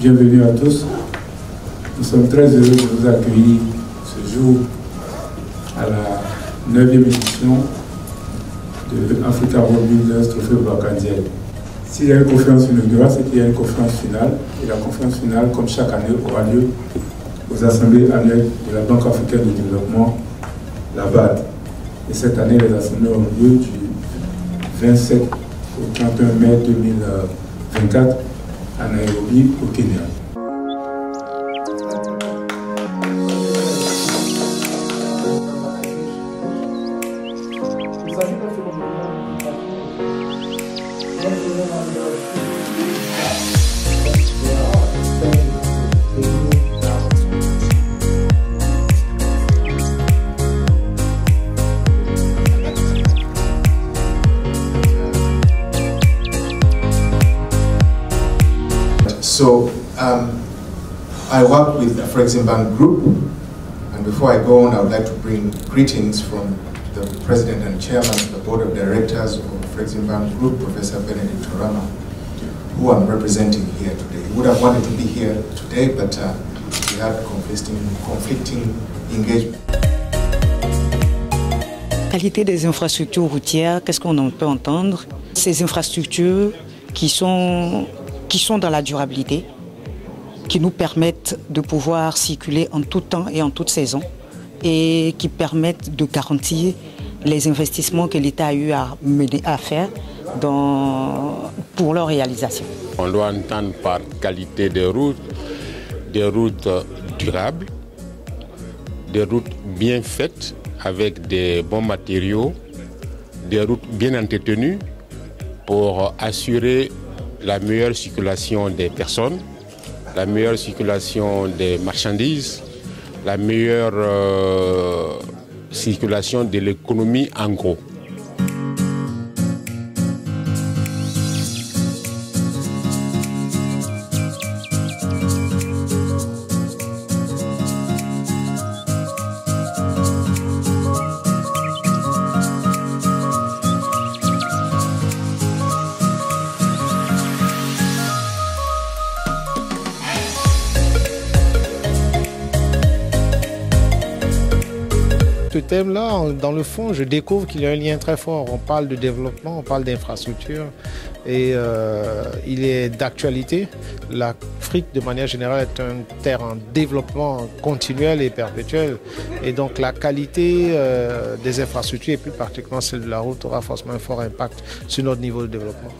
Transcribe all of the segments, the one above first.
Bienvenue à tous. Nous sommes très heureux de vous accueillir ce jour à la 9e édition de Africa World Builders Trophée Bakandiel. S'il y a une conférence inaugurale, c'est qu'il y a une conférence finale. Et la conférence finale, comme chaque année, aura lieu aux assemblées annuelles de la Banque africaine de développement, la BAD. Et cette année, les assemblées ont lieu du 27 au 31 mai 2024 à Nairobi, au Kenya. So I work with the Afreximbank Group, and before I go on, I would like to bring greetings from the President and Chairman of the Board of Directors of Afreximbank Group, Professor Benedict Oramah, who I'm representing here today. He would have wanted to be here today, but we had conflicting engagements. Qualité des infrastructures routières, qu'est-ce qu'on peut entendre? Ces infrastructures qui sont dans la durabilité, qui nous permettent de pouvoir circuler en tout temps et en toute saison et qui permettent de garantir les investissements que l'État a eu à faire pour leur réalisation. On doit entendre par qualité des routes durables, des routes bien faites avec des bons matériaux, des routes bien entretenues pour assurer la meilleure circulation des personnes, la meilleure circulation des marchandises, la meilleure circulation de l'économie en gros. Ce thème-là, dans le fond, je découvre qu'il y a un lien très fort. On parle de développement, on parle d'infrastructure et il est d'actualité. L'Afrique, de manière générale, est un terre en développement continuel et perpétuel. Et donc la qualité des infrastructures, et plus particulièrement celle de la route, aura forcément un fort impact sur notre niveau de développement.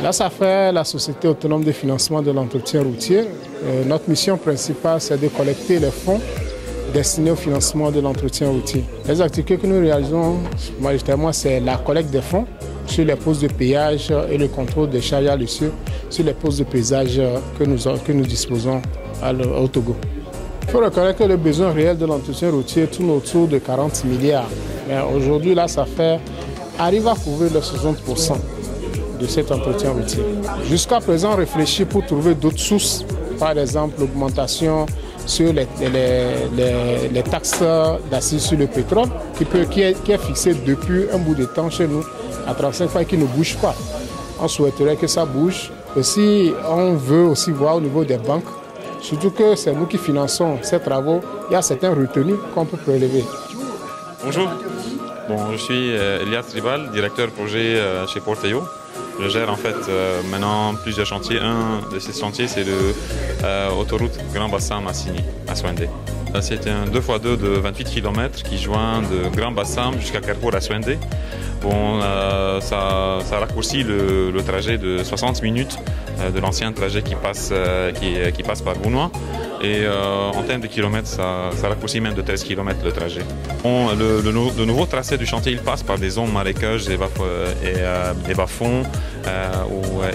Là, ça fait la Société autonome de financement de l'entretien routier. Notre mission principale, c'est de collecter les fonds destinés au financement de l'entretien routier. Les activités que nous réalisons, majoritairement, c'est la collecte des fonds sur les postes de péage et le contrôle des charges à l'essieu sur les postes de péage que nous disposons au Togo. Il faut reconnaître que le besoin réel de l'entretien routier tourne autour de 40 milliards. Mais aujourd'hui, là, arrive à couvrir les 60% de cet entretien routier. Jusqu'à présent, on réfléchit pour trouver d'autres sources, par exemple l'augmentation sur les taxes d'assises sur le pétrole, qui est fixée depuis un bout de temps chez nous, à 35 fois et qui ne bouge pas. On souhaiterait que ça bouge. Aussi, on veut aussi voir au niveau des banques, surtout que c'est nous qui finançons ces travaux, il y a certains retenues qu'on peut prélever. Bonjour, je suis Elias Rival, directeur projet chez Porteo. Je gère en fait maintenant plusieurs chantiers. Un de ces chantiers, c'est l'autoroute Grand Bassam Massigny à Swendé. C'est un 2x2 de 28 km qui joint de Grand Bassam jusqu'à Carrefour à Swendé. Bon, ça raccourcit le trajet de 60 minutes de l'ancien trajet qui passe par Bounois. Et en termes de kilomètres, ça raccourcit même de 13 km le trajet. Bon, le nouveau tracé du chantier, il passe par des zones marécages et bas-fonds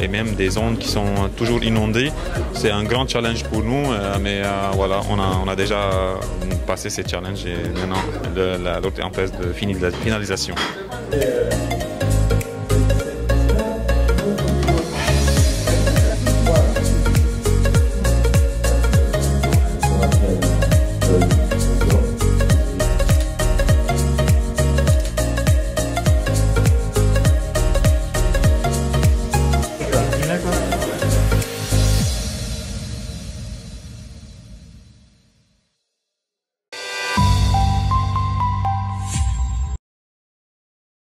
et même des zones qui sont toujours inondées. C'est un grand challenge pour nous, mais voilà, on a déjà passé ces challenges et maintenant l'autre est en phase de finalisation.